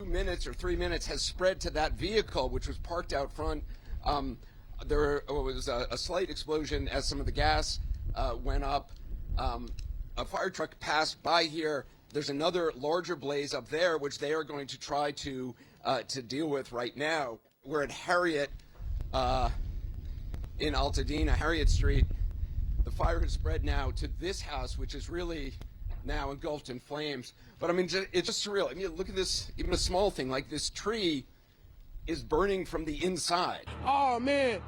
minutes or 3 minutes has spread to that vehicle, which was parked out front. There was a slight explosion as some of the gas went up. A fire truck passed by here. There's another larger blaze up there, which they are going to try to deal with right now. We're at Harriet in Altadena, Harriet Street. The fire has spread now to this house, which is really now engulfed in flames. But I mean, it's just surreal. I mean, look at this, even a small thing like this tree is burning from the inside. Oh man,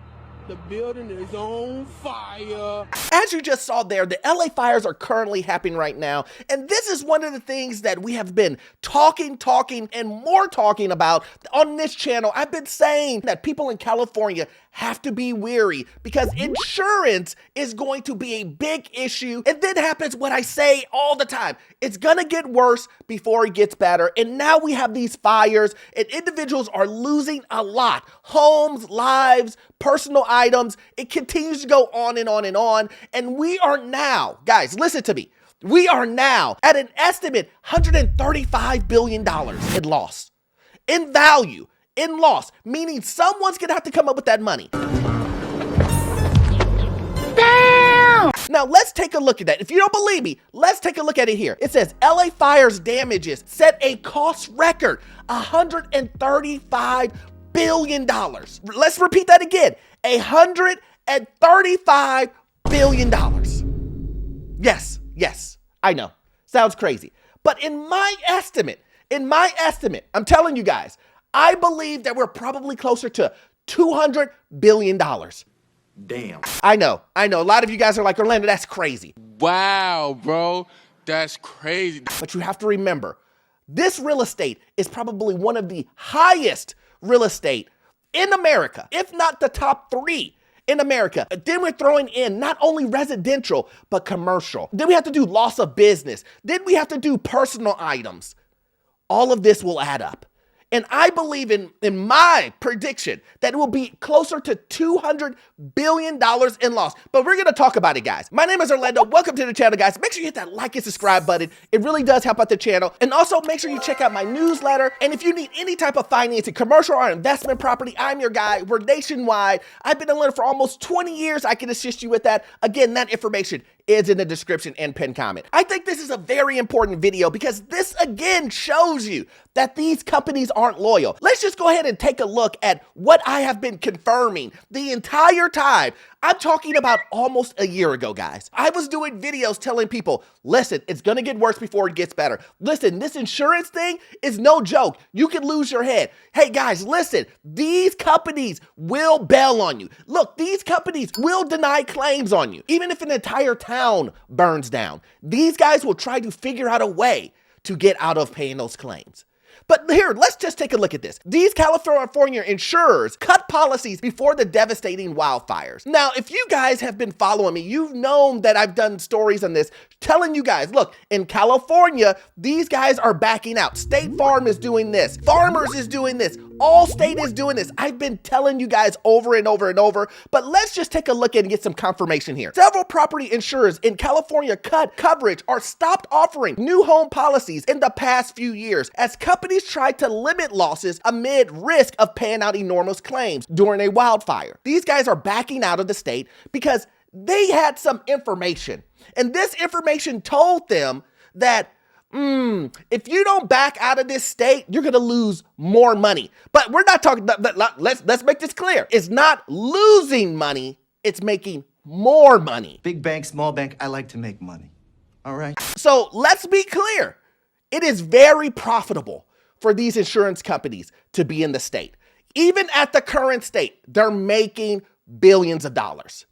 the building is on fire. As you just saw there, the LA fires are currently happening right now. And this is one of the things that we have been talking, and more talking about on this channel. I've been saying that people in California have to be wary because insurance is going to be a big issue. And then happens what I say all the time. It's gonna get worse before it gets better. And now we have these fires and individuals are losing a lot. Homes, lives, personal items. It continues to go on and on and on. And we are now, guys, listen to me. We are now at an estimate $135 billion in loss, in value, in loss, meaning someone's gonna have to come up with that money. Damn! Now let's take a look at that. If you don't believe me, let's take a look at it here. It says LA Fires damages set a cost record, $135 billion. Let's repeat that again, $135 billion. Yes, I know, sounds crazy. But in my estimate, I'm telling you guys, I believe that we're probably closer to $200 billion. Damn. I know. A lot of you guys are like, Orlando, that's crazy. Wow, bro, that's crazy. But you have to remember, this real estate is probably one of the highest real estate in America, if not the top 3 in America. Then we're throwing in not only residential, but commercial. Then we have to do loss of business. Then we have to do personal items. All of this will add up. And I believe in my prediction that it will be closer to $200 billion in loss. But we're going to talk about it, guys. My name is Orlando. Welcome to the channel, guys. Make sure you hit that like and subscribe button. It really does help out the channel. And also make sure you check out my newsletter. And if you need any type of financing, commercial or investment property, I'm your guy. We're nationwide. I've been a lender for almost 20 years. I can assist you with that. Again, that information is in the description and pinned comment. I think this is a very important video because this again shows you that these companies aren't loyal. Let's just go ahead and take a look at what I have been confirming the entire time. I'm talking about almost a year ago, guys. I was doing videos telling people, listen, it's gonna get worse before it gets better. Listen, this insurance thing is no joke. You can lose your head. Hey guys, listen, these companies will bail on you. Look, these companies will deny claims on you. Even if an entire town burns down, these guys will try to figure out a way to get out of paying those claims. But here, let's just take a look at this. These California insurers cut policies before the devastating wildfires. Now, if you guys have been following me, you've known that I've done stories on this, telling you guys, look, in California, these guys are backing out. State Farm is doing this. Farmers is doing this. Allstate is doing this. I've been telling you guys over and over and over, but let's just take a look and get some confirmation here. Several property insurers in California cut coverage or stopped offering new home policies in the past few years as companies tried to limit losses amid risk of paying out enormous claims during a wildfire. These guys are backing out of the state because they had some information, and this information told them that if you don't back out of this state, you're gonna lose more money. But we're not talking, let's make this clear. It's not losing money, it's making more money. Big bank, small bank, I like to make money. All right. So let's be clear. It is very profitable for these insurance companies to be in the state. Even at the current state, they're making billions of dollars.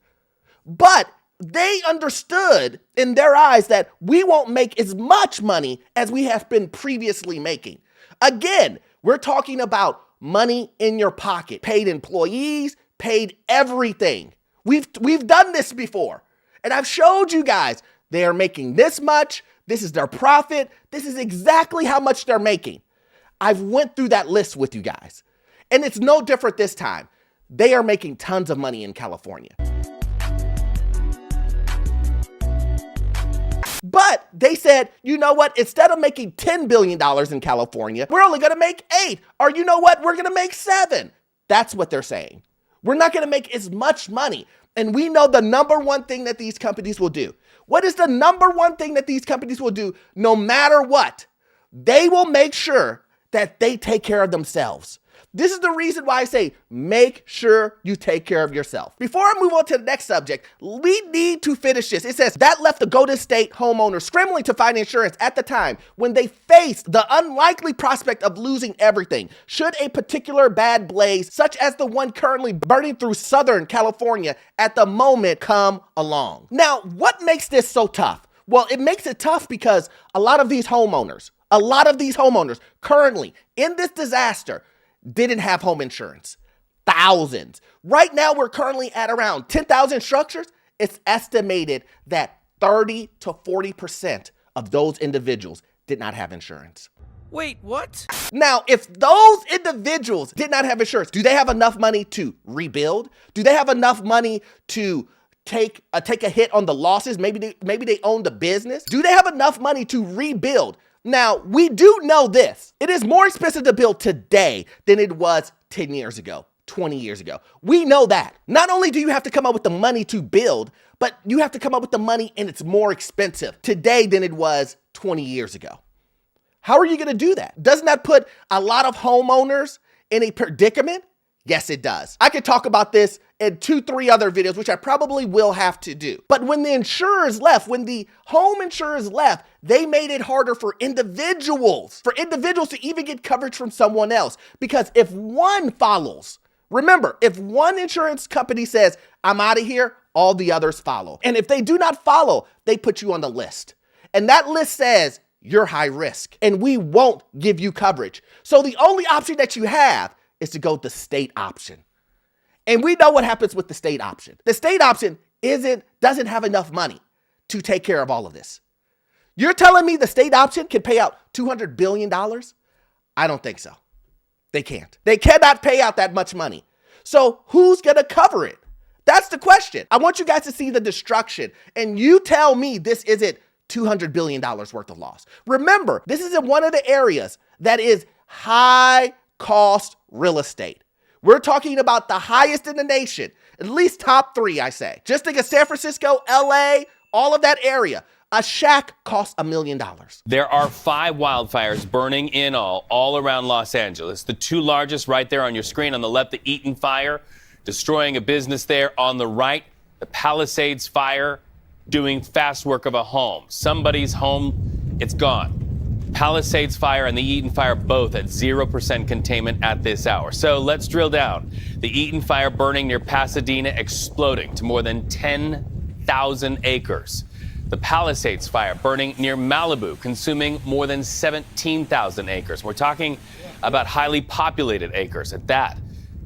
But they understood in their eyes that we won't make as much money as we have been previously making. Again, we're talking about money in your pocket, paid employees, paid everything. We've done this before, and I've showed you guys they are making this much. This is their profit. This is exactly how much they're making. I've went through that list with you guys, and it's no different this time. They are making tons of money in California. But they said, you know what? Instead of making $10 billion in California, we're only going to make 8. Or you know what? We're going to make 7. That's what they're saying. We're not going to make as much money. And we know the number one thing that these companies will do. What is the number one thing that these companies will do? No matter what, they will make sure that they take care of themselves. This is the reason why I say, make sure you take care of yourself. Before I move on to the next subject, we need to finish this. It says, that left the Golden State homeowners scrambling to find insurance at the time when they faced the unlikely prospect of losing everything should a particular bad blaze, such as the one currently burning through Southern California at the moment, come along. Now, what makes this so tough? Well, it makes it tough because a lot of these homeowners currently in this disaster didn't have home insurance. Thousands. Right now, we're currently at around 10,000 structures. It's estimated that 30 to 40% of those individuals did not have insurance. Wait, what? Now, if those individuals did not have insurance, do they have enough money to rebuild? Do they have enough money to take a hit on the losses? Maybe they own the business. Do they have enough money to rebuild? Now, we do know this. It is more expensive to build today than it was 10 years ago, 20 years ago. We know that. Not only do you have to come up with the money to build, but you have to come up with the money and it's more expensive today than it was 20 years ago. How are you going to do that? Doesn't that put a lot of homeowners in a predicament? Yes, it does. I could talk about this in 2-3 other videos, which I probably will have to do. But when the insurers left, when the home insurers left, they made it harder for individuals to even get coverage from someone else. Because if one follows, remember, if one insurance company says, I'm out of here, all the others follow. And if they do not follow, they put you on the list. And that list says you're high risk and we won't give you coverage. So the only option that you have is to go the state option. And we know what happens with the state option. The state option doesn't have enough money to take care of all of this. You're telling me the state option can pay out $200 billion? I don't think so. They can't. They cannot pay out that much money. So who's going to cover it? That's the question. I want you guys to see the destruction. And you tell me this isn't $200 billion worth of loss. Remember, this is in one of the areas that is high cost real estate. We're talking about the highest in the nation, at least top 3, I say. Just think of San Francisco, LA, all of that area. A shack costs $1 million. There are 5 wildfires burning in all around Los Angeles. The 2 largest right there on your screen. On the left, the Eaton fire, destroying a business there. On the right, the Palisades fire, doing fast work of a home. Somebody's home, it's gone. Palisades fire and the Eaton fire both at 0% containment at this hour. So let's drill down. The Eaton fire burning near Pasadena, exploding to more than 10,000 acres. The Palisades fire burning near Malibu, consuming more than 17,000 acres. We're talking about highly populated acres at that.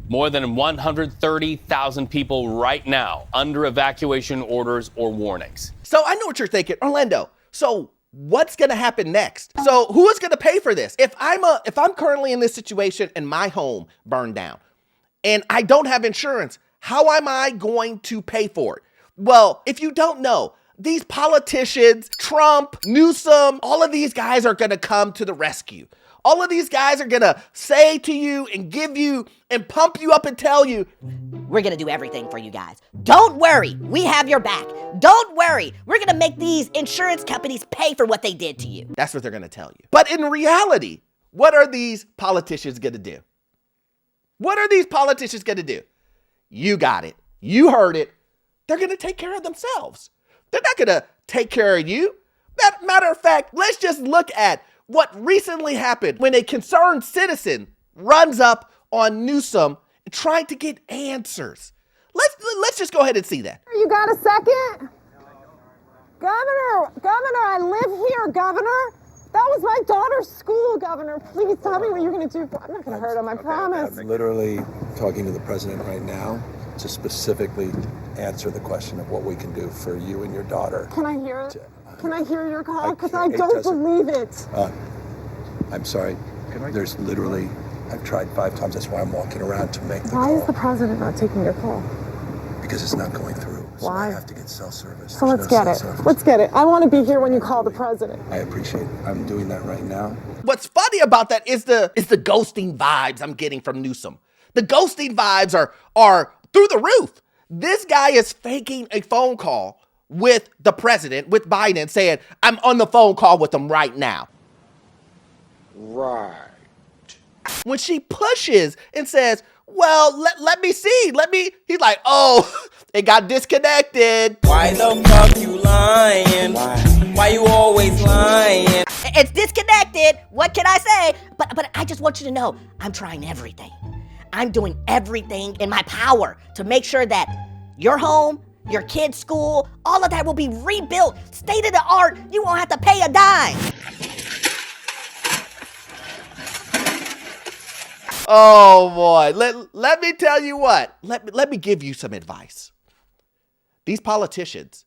More than 130,000 people right now under evacuation orders or warnings. So I know what you're thinking, Orlando. So what's going to happen next? So who is going to pay for this? If I'm currently in this situation and my home burned down and I don't have insurance, how am I going to pay for it? Well, if you don't know, these politicians, Trump, Newsom, all of these guys are going to come to the rescue. All of these guys are going to say to you and give you and pump you up and tell you, we're going to do everything for you guys. Don't worry, we have your back. Don't worry, we're going to make these insurance companies pay for what they did to you. That's what they're going to tell you. But in reality, what are these politicians going to do? What are these politicians going to do? You got it. You heard it. They're going to take care of themselves. They're not going to take care of you. Matter of fact, let's just look at what recently happened when a concerned citizen runs up on Newsom trying to get answers. Let's just go ahead and see that. You got a second? Governor, I live here, Governor. That was my daughter's school, Governor. Please tell me what you're going to do. I'm not going to hurt him, I promise. I'm literally talking to the president right now to specifically answer the question of what we can do for you and your daughter. Can I hear it? Can I hear your call? Because I don't believe it. I'm sorry. There's literally, I've tried 5 times. That's why I'm walking around to make the call. Why is the president not taking your call? Because it's not going through. So Why? I have to get cell service. So There's let's no get cell it. service. Let's get it. I want to be here when you call the president. I appreciate it. I'm doing that right now. What's funny about that is the ghosting vibes I'm getting from Newsom. The ghosting vibes are through the roof. This guy is faking a phone call with the president, with Biden, saying, I'm on the phone call with him right now. Right. When she pushes and says, well, let me see, he's like, oh, it got disconnected. Why the fuck you lying? Why you always lying? It's disconnected. What can I say? But I just want you to know, I'm trying everything. I'm doing everything in my power to make sure that your home, your kid's school, all of that will be rebuilt, state of the art. You won't have to pay a dime. Oh boy, let me tell you what. Let me give you some advice. These politicians,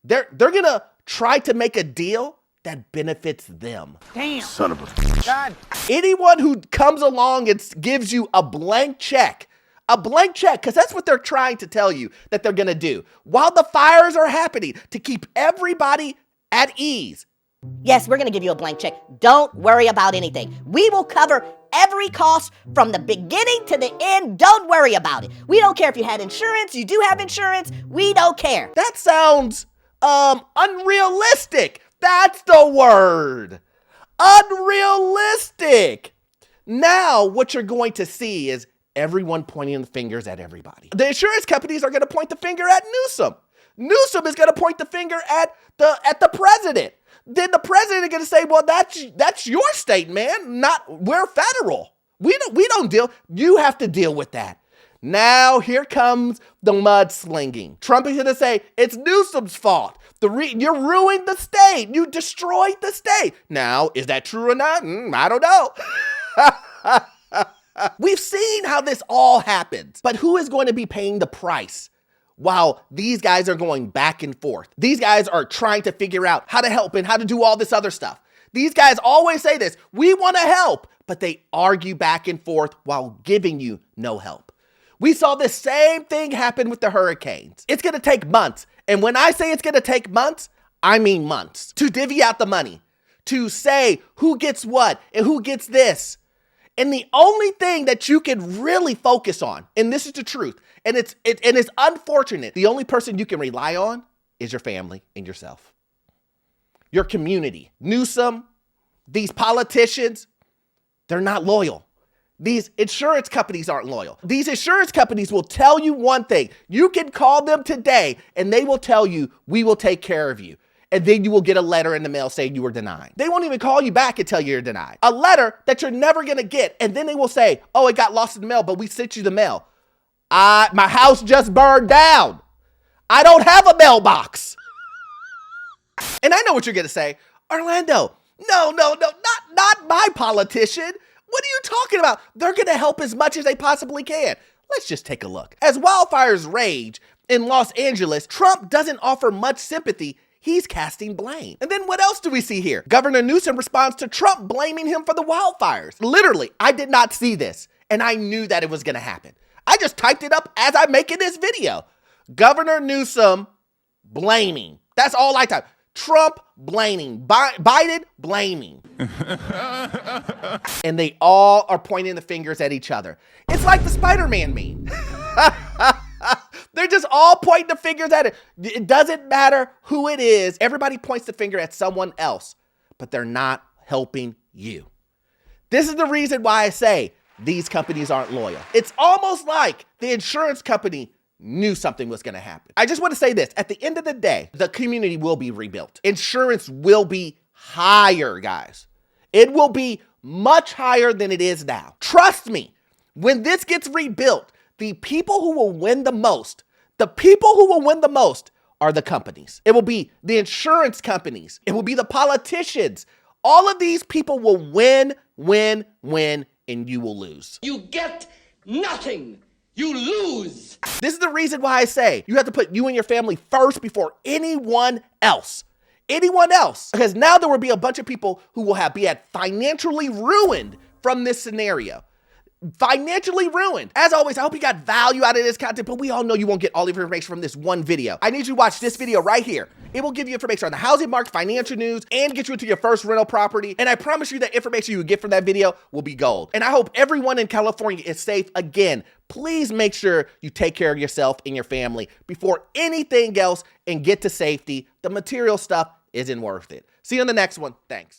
they're gonna try to make a deal that benefits them. Damn. Son of a God. Anyone who comes along and gives you a blank check, because that's what they're trying to tell you that they're gonna do, while the fires are happening, to keep everybody at ease. Yes, we're gonna give you a blank check. Don't worry about anything. We will cover every cost from the beginning to the end. Don't worry about it. We don't care if you had insurance, you do have insurance, we don't care. That sounds unrealistic. That's the word. Unrealistic. Now what you're going to see is everyone pointing the fingers at everybody. The insurance companies are going to point the finger at Newsom. Newsom is going to point the finger at the president. Then the president is going to say, well, that's your state, man. We're federal. We don't deal. You have to deal with that. Now here comes the mudslinging. Trump is going to say it's Newsom's fault. You ruined the state. You destroyed the state. Now, is that true or not? I don't know. We've seen how this all happens. But who is going to be paying the price while these guys are going back and forth? These guys are trying to figure out how to help and how to do all this other stuff. These guys always say this, we want to help, but they argue back and forth while giving you no help. We saw the same thing happen with the hurricanes. It's going to take months. And when I say it's going to take months, I mean months to divvy out the money, to say who gets what and who gets this. And the only thing that you can really focus on, and this is the truth, and it's unfortunate, the only person you can rely on is your family and yourself. Your community. Newsom, these politicians, they're not loyal. These insurance companies aren't loyal. These insurance companies will tell you one thing. You can call them today and they will tell you, we will take care of you. And then you will get a letter in the mail saying you were denied. They won't even call you back and tell you you're denied. A letter that you're never gonna get. And then they will say, oh, it got lost in the mail, but we sent you the mail. My house just burned down. I don't have a mailbox. And I know what you're gonna say. Orlando, no, not my politician. What are you talking about? They're going to help as much as they possibly can. Let's just take a look. As wildfires rage in Los Angeles, Trump doesn't offer much sympathy. He's casting blame. And then what else do we see here? Governor Newsom responds to Trump blaming him for the wildfires. Literally, I did not see this, and I knew that it was going to happen. I just typed it up as I'm making this video. Governor Newsom blaming. That's all I typed. Trump blaming, Biden blaming. And they all are pointing the fingers at each other. It's like the Spider-Man meme. They're just all pointing the fingers at it. It doesn't matter who it is. Everybody points the finger at someone else, but they're not helping you. This is the reason why I say these companies aren't loyal. It's almost like the insurance company knew something was going to happen. I just want to say this. At the end of the day, the community will be rebuilt. Insurance will be higher, guys. It will be much higher than it is now. Trust me, when this gets rebuilt, the people who will win the most, are the companies. It will be the insurance companies. It will be the politicians. All of these people will win, and you will lose. You get nothing. You lose. This is the reason why I say you have to put you and your family first before anyone else. Anyone else. Because now there will be a bunch of people who will be financially ruined from this scenario. financially ruined. As always, I hope you got value out of this content, but we all know you won't get all the information from this one video. I need you to watch this video right here. It will give you information on the housing market, financial news, and get you into your first rental property. And I promise you that information you get from that video will be gold. And I hope everyone in California is safe. Again, please make sure you take care of yourself and your family before anything else and get to safety. The material stuff isn't worth it. See you on the next one. Thanks.